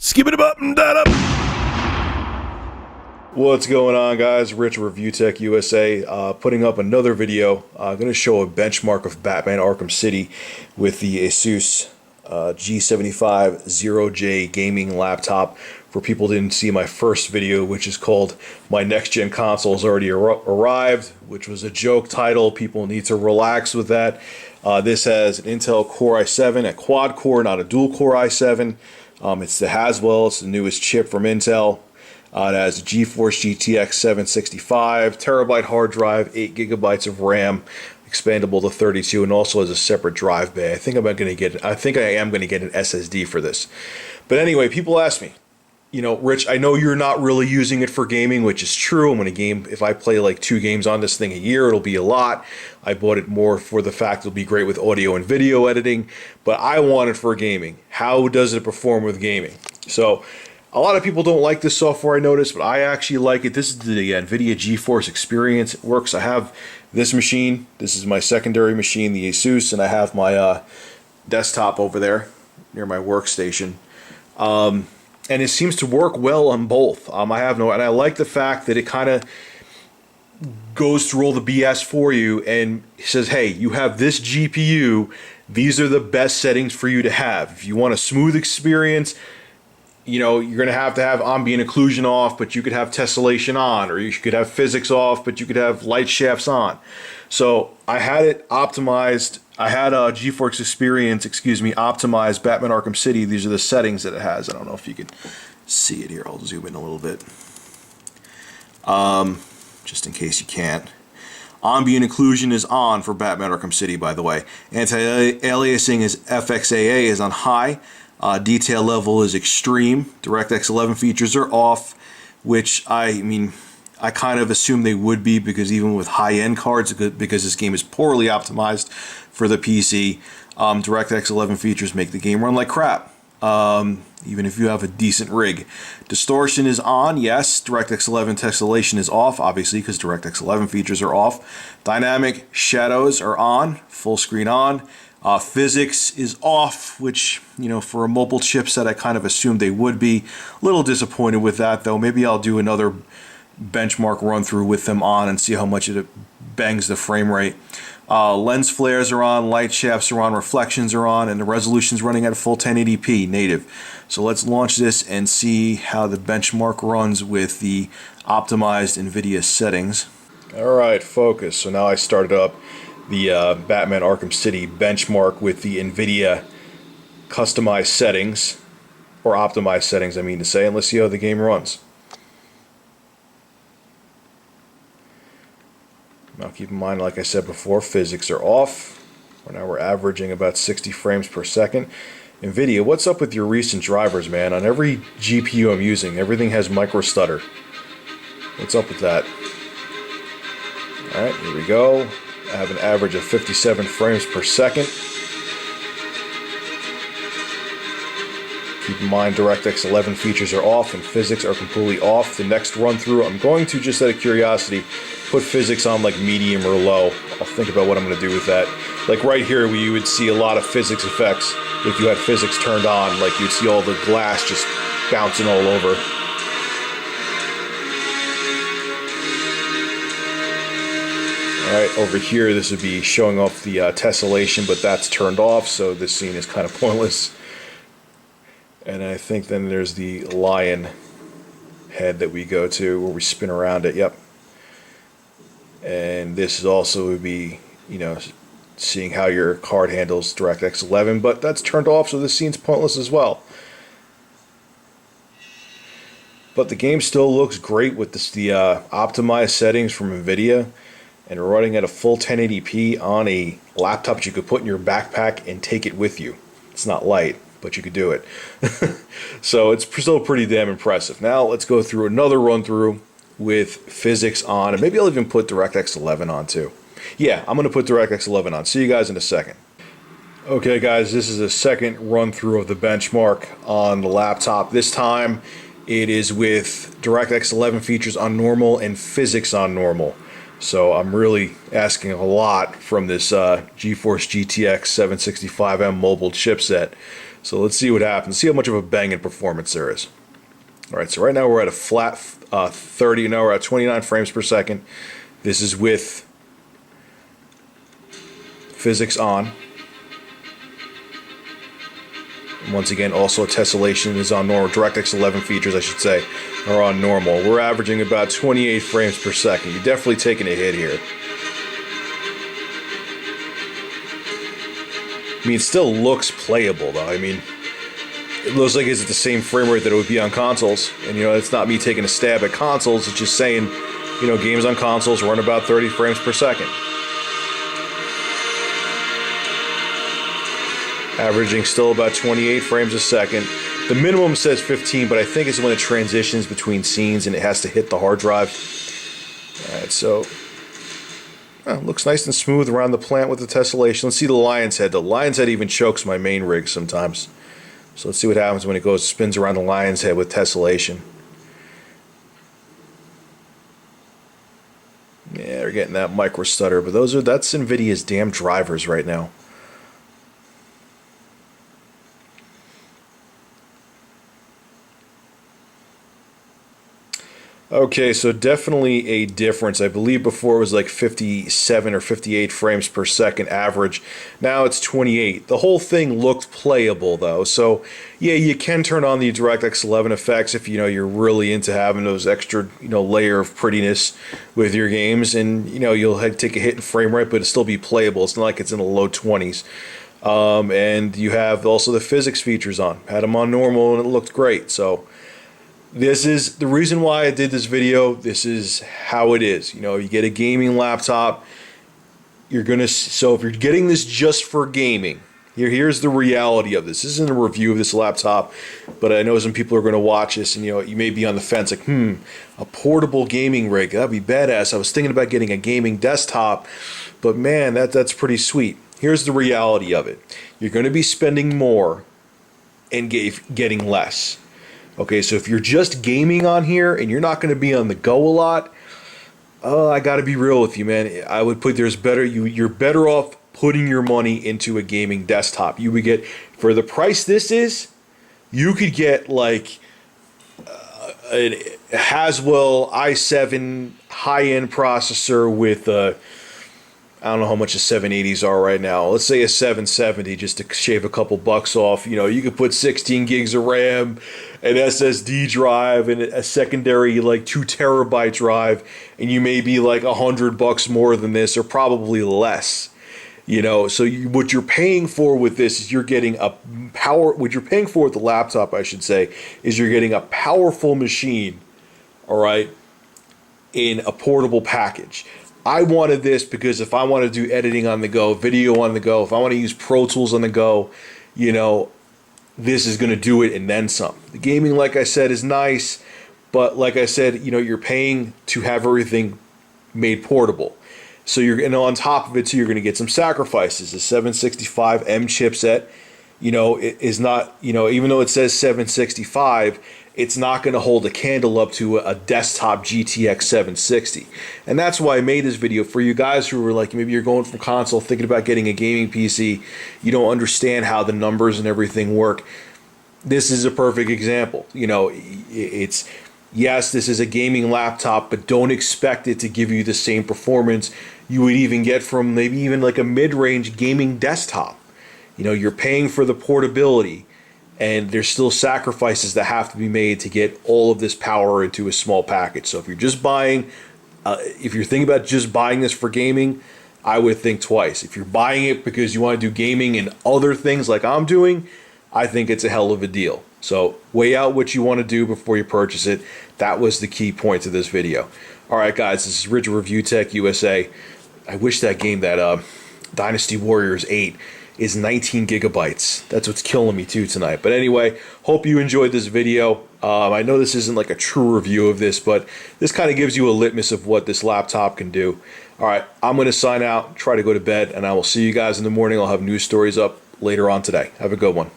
Skip it up and that up. What's going on, guys? Rich, Review Tech USA, putting up another video. I'm going to show a benchmark of Batman Arkham City with the Asus G750J gaming laptop. For people who didn't see my first video, which is called "My Next Gen Console Has Already Arrived," which was a joke title. People need to relax with that. This has an Intel Core i7, a quad core, not a dual core i7. It's the Haswell. It's the newest chip from Intel. It has a GeForce GTX 765, terabyte hard drive, 8 gigabytes of RAM, expandable to 32, and also has a separate drive bay. I think I am going to get an SSD for this. But anyway, people ask me, you know, Rich, I know you're not really using it for gaming, which is true. I'm going to game, if I play like 2 games on this thing a year, it'll be a lot. I bought it more for the fact it'll be great with audio and video editing, but I want it for gaming. How does it perform with gaming? So a lot of people don't like this software, I noticed, but I actually like it. This is the NVIDIA GeForce Experience. It works. I have this machine. This is my secondary machine, the Asus, and I have my desktop over there near my workstation. And it seems to work well on both. And I like the fact that it kind of goes through all the BS for you and says, hey, you have this GPU. These are the best settings for you to have. If you want a smooth experience, you know, you're going to have ambient occlusion off, but you could have tessellation on, or you could have physics off, but you could have light shafts on. So I had it optimized. I had a GeForce Experience, optimized Batman Arkham City. These are the settings that it has. I don't know if you can see it here. I'll zoom in a little bit. Just in case you can't. Ambient occlusion is on for Batman Arkham City, by the way. Anti-aliasing is FXAA is on high. Detail level is extreme. DirectX 11 features are off, which I kind of assume they would be, because even with high-end cards, because this game is poorly optimized for the PC, DirectX 11 features make the game run like crap, even if you have a decent rig. Distortion is on, yes. DirectX 11 tessellation is off, obviously, because DirectX 11 features are off. Dynamic shadows are on, full screen on. Physics is off, which, you know, for a mobile chipset, I kind of assumed they would be. A little disappointed with that, though. Maybe I'll do another benchmark run through with them on and see how much it bangs the frame rate. Lens flares are on, light shafts are on, reflections are on, and the resolution's running at a full 1080p native. So let's launch this and see how the benchmark runs with the optimized NVIDIA settings. Alright, focus. So now I started up the Batman Arkham City benchmark with the NVIDIA customized settings, or optimized settings, I mean to say, and let's see how the game runs. Now keep in mind, like I said before, physics are off. Now we're averaging about 60 frames per second. NVIDIA, what's up with your recent drivers, man? On every GPU I'm using, everything has micro stutter. What's up with that? Alright, here we go. I have an average of 57 frames per second. Keep in mind, DirectX 11 features are off and physics are completely off. The next run through, I'm going to, just out of curiosity, put physics on like medium or low. I'll think about what I'm going to do with that. Like right here, where you would see a lot of physics effects. If you had physics turned on, like you'd see all the glass just bouncing all over. Alright, over here this would be showing off the tessellation, but that's turned off, so this scene is kind of pointless. And I think then there's the lion head that we go to, where we spin around it, yep. And this is also would be, you know, seeing how your card handles DirectX 11, but that's turned off, so this scene's pointless as well. But the game still looks great with the optimized settings from NVIDIA. And we're running at a full 1080p on a laptop that you could put in your backpack and take it with you. It's not light, but you could do it. So it's still pretty damn impressive. Now let's go through another run through with physics on, and maybe I'll even put DirectX 11 on too. Yeah, I'm going to put DirectX 11 on. See you guys in a second. Okay guys, this is a second run through of the benchmark on the laptop. This time it is with DirectX 11 features on normal and physics on normal. So I'm really asking a lot from this GeForce GTX 765M mobile chipset. So let's see what happens. See how much of a bang in performance there is. All right, so right now we're at a flat 30. Now we're at 29 frames per second. This is with physics on. And once again, also tessellation is on normal. DirectX 11 features, I should say, are on normal. We're averaging about 28 frames per second. You're definitely taking a hit here. I mean, it still looks playable, though. I mean, it looks like it's at the same frame rate that it would be on consoles. And, you know, it's not me taking a stab at consoles. It's just saying, you know, games on consoles run about 30 frames per second. Averaging still about 28 frames a second. The minimum says 15, but I think it's when it transitions between scenes and it has to hit the hard drive. Alright, so looks nice and smooth around the plant with the tessellation. Let's see the lion's head. The lion's head even chokes my main rig sometimes. So let's see what happens when it spins around the lion's head with tessellation. Yeah, they're getting that micro stutter, but that's NVIDIA's damn drivers right now. Okay, so definitely a difference. I believe before it was like 57 or 58 frames per second average. Now it's 28. The whole thing looked playable though. So yeah, you can turn on the DirectX 11 effects if you're really into having those extra layer of prettiness with your games, and you'll take a hit in frame rate, but it'll still be playable. It's not like it's in the low 20s. And you have also the physics features on. Had them on normal and it looked great. So this is the reason why I did this video. This is how it is. You get a gaming laptop. So if you're getting this just for gaming, here's the reality of this. This isn't a review of this laptop, but I know some people are going to watch this, and you may be on the fence, like, a portable gaming rig, that'd be badass. I was thinking about getting a gaming desktop, but man, that's pretty sweet. Here's the reality of it. You're going to be spending more and getting less. Okay, so if you're just gaming on here and you're not going to be on the go a lot, I got to be real with you, man. I would put you're better off putting your money into a gaming desktop. You would get, for the price this is, you could get like a Haswell i7 high-end processor with I don't know how much the 780s are right now. Let's say a 770 just to shave a couple bucks off. You could put 16 gigs of RAM, an SSD drive, and a secondary like 2 terabyte drive, and you may be like $100 more than this, or probably less. So what you're paying for with this is you're getting what you're paying for with the laptop, I should say, is you're getting a powerful machine, all right, in a portable package. I wanted this because if I want to do editing on the go, video on the go, if I want to use Pro Tools on the go, this is going to do it and then some. The gaming, like I said, is nice, but like I said, you're paying to have everything made portable. So on top of it too, you're going to get some sacrifices. The 765M chipset, is not, even though it says 765, it's not going to hold a candle up to a desktop GTX 760. And that's why I made this video for you guys who were like, maybe you're going from console thinking about getting a gaming PC. You don't understand how the numbers and everything work. This is a perfect example. Yes, this is a gaming laptop, but don't expect it to give you the same performance you would even get from maybe even like a mid-range gaming desktop. You're paying for the portability, and there's still sacrifices that have to be made to get all of this power into a small package. So if you're just buying, if you're thinking about just buying this for gaming, I would think twice. If you're buying it because you want to do gaming and other things like I'm doing, I think it's a hell of a deal. So weigh out what you want to do before you purchase it. That was the key point to this video. All right, guys, this is Rich Review Tech USA. I wish that game, that Dynasty Warriors 8, is 19 gigabytes. That's what's killing me too tonight. But anyway, hope you enjoyed this video. I know this isn't like a true review of this, but this kind of gives you a litmus of what this laptop can do. All right, I'm going to sign out, try to go to bed, and I will see you guys in the morning. I'll have news stories up later on today. Have a good one.